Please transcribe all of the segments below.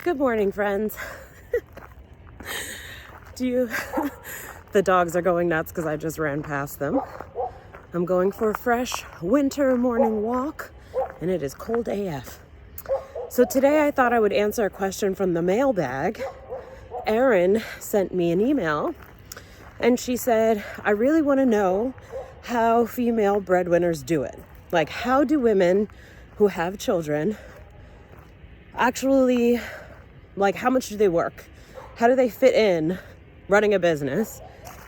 Good morning, friends. The dogs are going nuts because I just ran past them. I'm going for a fresh winter morning walk, and it is cold AF. So today I thought I would answer a question from the mailbag. Erin sent me an email, and she said, I really want to know how female breadwinners do it. Like, how do women who have children actually, like, how much do they work? How do they fit in running a business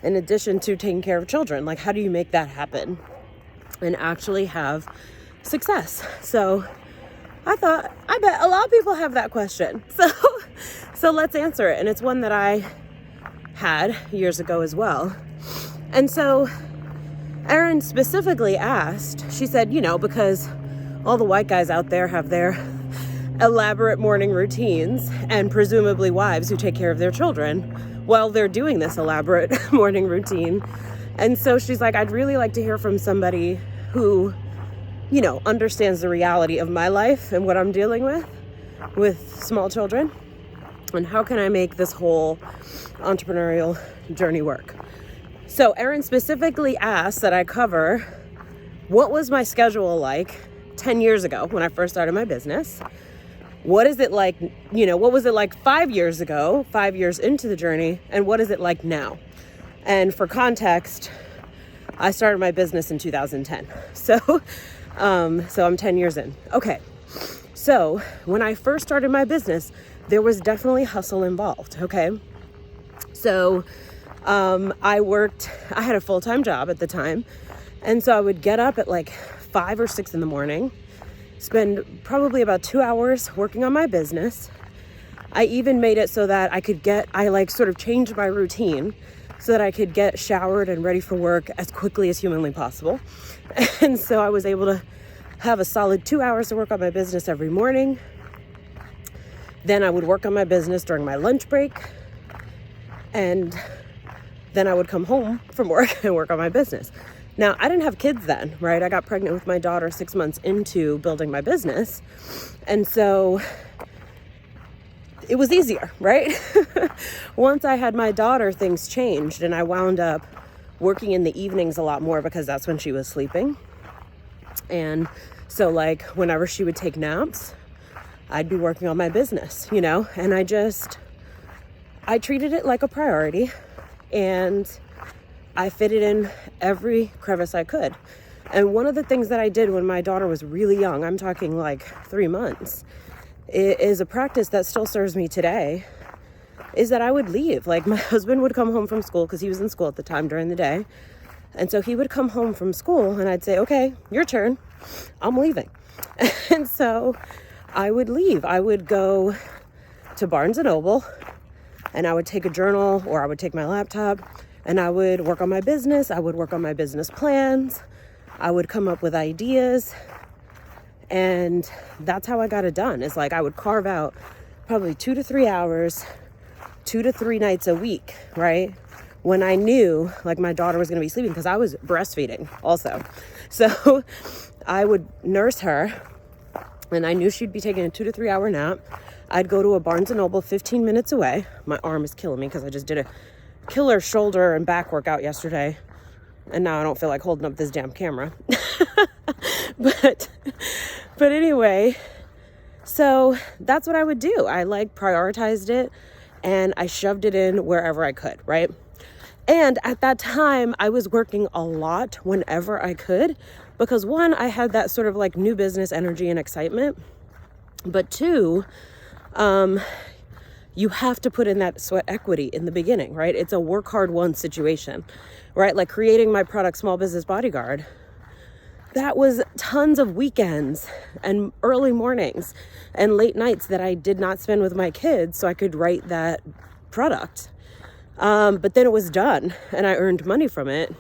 in addition to taking care of children? Like, how do you make that happen and actually have success? So I thought, I bet a lot of people have that question. So let's answer it. And it's one that I had years ago as well. And so Erin specifically asked, she said, because all the white guys out there have their elaborate morning routines and presumably wives who take care of their children while they're doing this elaborate morning routine. And so she's like, I'd really like to hear from somebody who, understands the reality of my life and what I'm dealing with small children. And how can I make this whole entrepreneurial journey work? So Erin specifically asked that I cover what was my schedule like 10 years ago when I first started my business. What is it like, what was it like 5 years ago, 5 years into the journey, and what is it like now? And for context, I started my business in 2010. So I'm 10 years in. Okay. So when I first started my business, there was definitely hustle involved. Okay. So, I had a full-time job at the time. And so I would get up at like 5 or 6 in the morning, spend probably about 2 hours working on my business. I even made it so that I sort of changed my routine so that I could get showered and ready for work as quickly as humanly possible. And so I was able to have a solid 2 hours to work on my business every morning. Then I would work on my business during my lunch break. And then I would come home from work and work on my business. Now, I didn't have kids then, right? I got pregnant with my daughter 6 months into building my business. And so it was easier, right? Once I had my daughter, things changed, and I wound up working in the evenings a lot more because that's when she was sleeping. And so like whenever she would take naps, I'd be working on my business, and I treated it like a priority, and I fitted in every crevice I could. And one of the things that I did when my daughter was really young, I'm talking like 3 months, is a practice that still serves me today, is that I would leave. Like, my husband would come home from school because he was in school at the time during the day. And so he would come home from school and I'd say, okay, your turn. I'm leaving. And so I would leave. I would go to Barnes & Noble and I would take a journal, or I would take my laptop, and I would work on my business. I would work on my business plans. I would come up with ideas. And that's how I got it done. It's like I would carve out probably 2 to 3 hours, 2 to 3 nights a week, right? When I knew like my daughter was going to be sleeping, because I was breastfeeding also. So I would nurse her and I knew she'd be taking a 2 to 3 hour nap. I'd go to a Barnes & Noble 15 minutes away. My arm is killing me because I just did a killer shoulder and back workout yesterday, and now I don't feel like holding up this damn camera. but anyway, so that's what I would do. I prioritized it and I shoved it in wherever I could, right? And at that time I was working a lot whenever I could, because one, I had that sort of like new business energy and excitement, but two, you have to put in that sweat equity in the beginning, right? It's a work hard won situation, right? Like creating my product, Small Business Bodyguard, that was tons of weekends and early mornings and late nights that I did not spend with my kids so I could write that product. But then it was done and I earned money from it.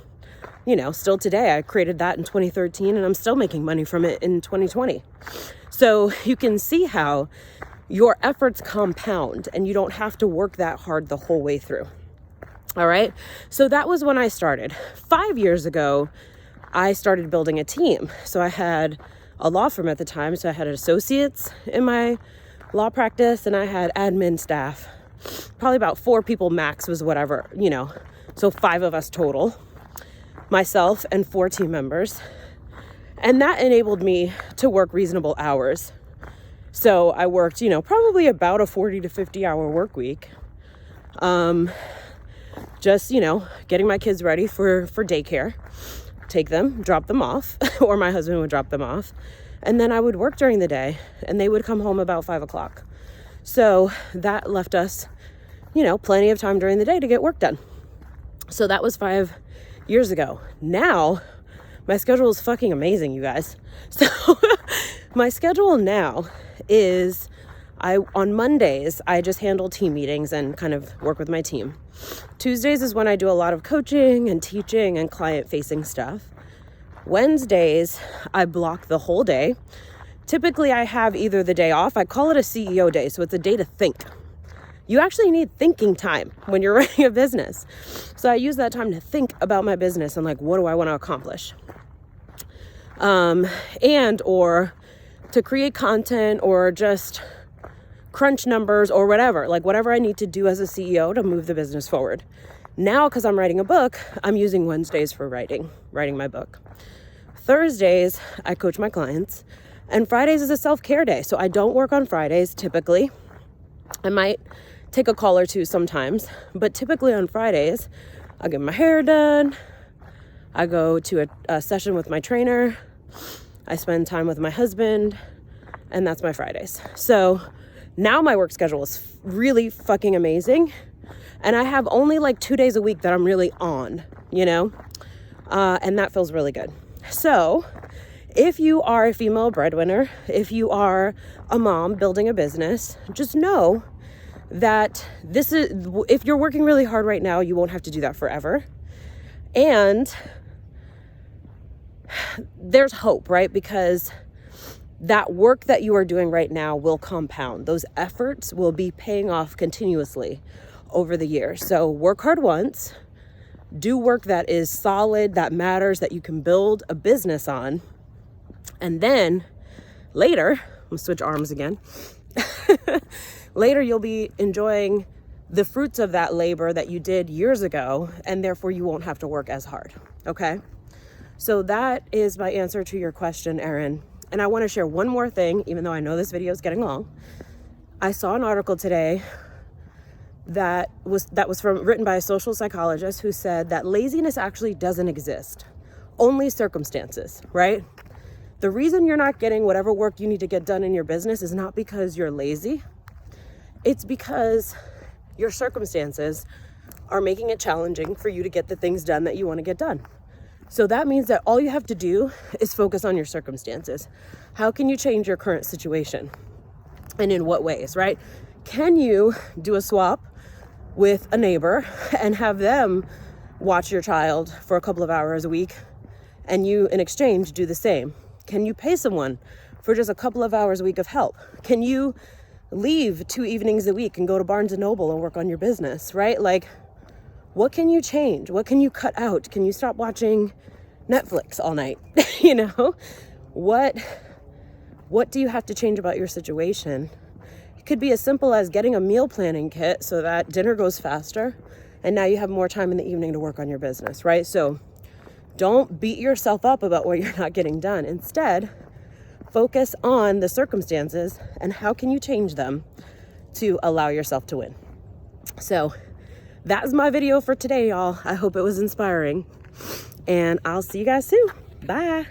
Still today, I created that in 2013 and I'm still making money from it in 2020. So you can see how your efforts compound and you don't have to work that hard the whole way through. All right. So that was when I started. 5 years ago, I started building a team. So I had a law firm at the time. So I had associates in my law practice and I had admin staff. Probably about 4 people max was whatever, so 5 of us total, myself and 4 team members. And that enabled me to work reasonable hours. So I worked, probably about a 40 to 50 hour work week. Just, getting my kids ready for daycare, take them, drop them off, or my husband would drop them off. And then I would work during the day and they would come home about 5 o'clock. So that left us, plenty of time during the day to get work done. So that was 5 years ago. Now, my schedule is fucking amazing, you guys. So my schedule now is on Mondays, I just handle team meetings and kind of work with my team. Tuesdays is when I do a lot of coaching and teaching and client-facing stuff. Wednesdays, I block the whole day. Typically, I have either the day off. I call it a CEO day, so it's a day to think. You actually need thinking time when you're running a business. So I use that time to think about my business and what do I want to accomplish? Or to create content or just crunch numbers or whatever I need to do as a CEO to move the business forward. Now, because I'm writing a book, I'm using Wednesdays for writing my book. Thursdays, I coach my clients, and Fridays is a self-care day. So I don't work on Fridays typically. I might take a call or two sometimes, but typically on Fridays, I'll get my hair done. I go to a session with my trainer. I spend time with my husband, and that's my Fridays. So now my work schedule is really fucking amazing. And I have only 2 days a week that I'm really on, and that feels really good. So if you are a female breadwinner, if you are a mom building a business, just know that if you're working really hard right now, you won't have to do that forever. And there's hope, right? Because that work that you are doing right now will compound. Those efforts will be paying off continuously over the years. So work hard once, do work that is solid, that matters, that you can build a business on. And then later, I'm gonna switch arms again. Later, you'll be enjoying the fruits of that labor that you did years ago, and therefore you won't have to work as hard, okay? So that is my answer to your question, Erin. And I want to share one more thing, even though I know this video is getting long. I saw an article today that was written by a social psychologist who said that laziness actually doesn't exist, only circumstances, right? The reason you're not getting whatever work you need to get done in your business is not because you're lazy. It's because your circumstances are making it challenging for you to get the things done that you want to get done. So that means that all you have to do is focus on your circumstances. How can you change your current situation? And in what ways, right? Can you do a swap with a neighbor and have them watch your child for a couple of hours a week, and you, in exchange, do the same? Can you pay someone for just a couple of hours a week of help? Can you leave 2 evenings a week and go to Barnes & Noble and work on your business, right? What can you change? What can you cut out? Can you stop watching Netflix all night? What do you have to change about your situation? It could be as simple as getting a meal planning kit so that dinner goes faster and now you have more time in the evening to work on your business, right? So don't beat yourself up about what you're not getting done. Instead, focus on the circumstances and how can you change them to allow yourself to win. So that's my video for today, y'all. I hope it was inspiring, and I'll see you guys soon. Bye.